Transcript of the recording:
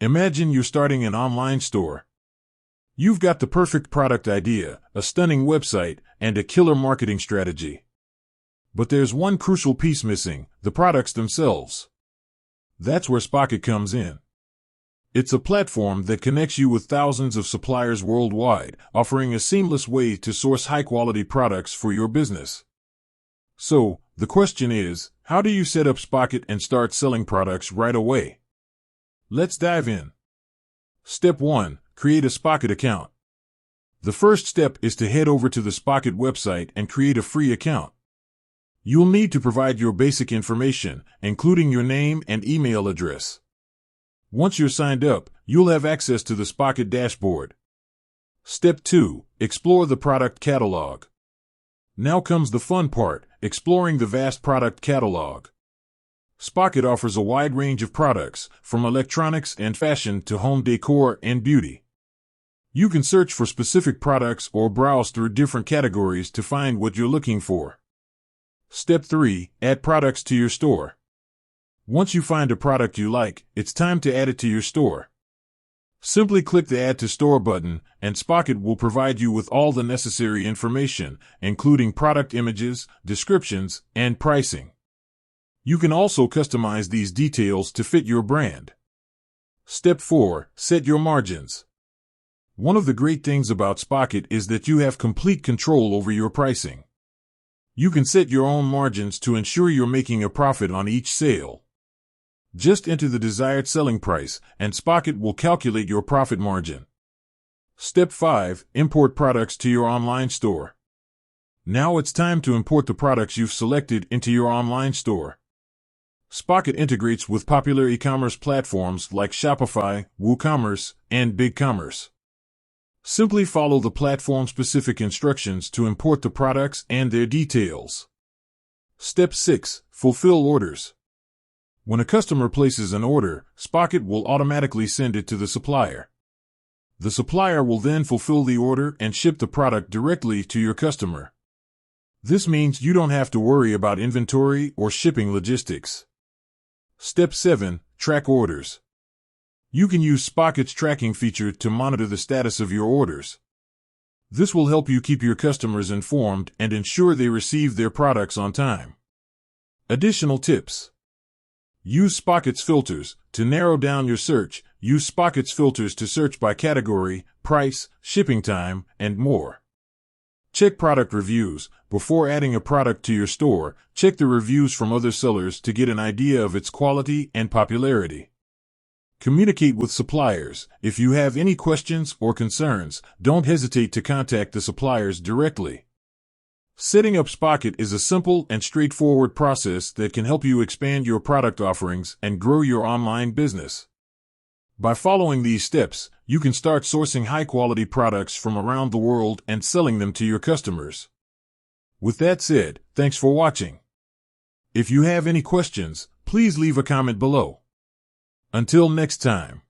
Imagine you're starting an online store. You've got the perfect product idea, a stunning website, and a killer marketing strategy. But there's one crucial piece missing: the products themselves. That's where Spocket comes in. It's a platform that connects you with thousands of suppliers worldwide, offering a seamless way to source high-quality products for your business. So, the question is, how do you set up Spocket and start selling products right away? Let's dive in. Step 1. Create a Spocket account. The first step is to head over to the Spocket website and create a free account. You'll need to provide your basic information, including your name and email address. Once you're signed up, you'll have access to the Spocket dashboard. Step 2. Explore the product catalog. Now comes the fun part: exploring the vast product catalog. Spocket offers a wide range of products, from electronics and fashion to home decor and beauty. You can search for specific products or browse through different categories to find what you're looking for. Step 3. Add products to your store. Once you find a product you like, it's time to add it to your store. Simply click the Add to Store button, and Spocket will provide you with all the necessary information, including product images, descriptions, and pricing. You can also customize these details to fit your brand. Step 4. Set your margins. One of the great things about Spocket is that you have complete control over your pricing. You can set your own margins to ensure you're making a profit on each sale. Just enter the desired selling price, and Spocket will calculate your profit margin. Step 5. Import products to your online store. Now it's time to import the products you've selected into your online store. Spocket integrates with popular e-commerce platforms like Shopify, WooCommerce, and BigCommerce. Simply follow the platform-specific instructions to import the products and their details. Step 6. Fulfill orders. When a customer places an order, Spocket will automatically send it to the supplier. The supplier will then fulfill the order and ship the product directly to your customer. This means you don't have to worry about inventory or shipping logistics. Step 7. Track orders. You can use Spocket's tracking feature to monitor the status of your orders. This will help you keep your customers informed and ensure they receive their products on time. Additional tips. Use Spocket's filters. To narrow down your search, use Spocket's filters to search by category, price, shipping time, and more. Check product reviews. Before adding a product to your store, check the reviews from other sellers to get an idea of its quality and popularity. Communicate with suppliers. If you have any questions or concerns, don't hesitate to contact the suppliers directly. Setting up Spocket is a simple and straightforward process that can help you expand your product offerings and grow your online business. By following these steps, you can start sourcing high-quality products from around the world and selling them to your customers. With that said, thanks for watching. If you have any questions, please leave a comment below. Until next time.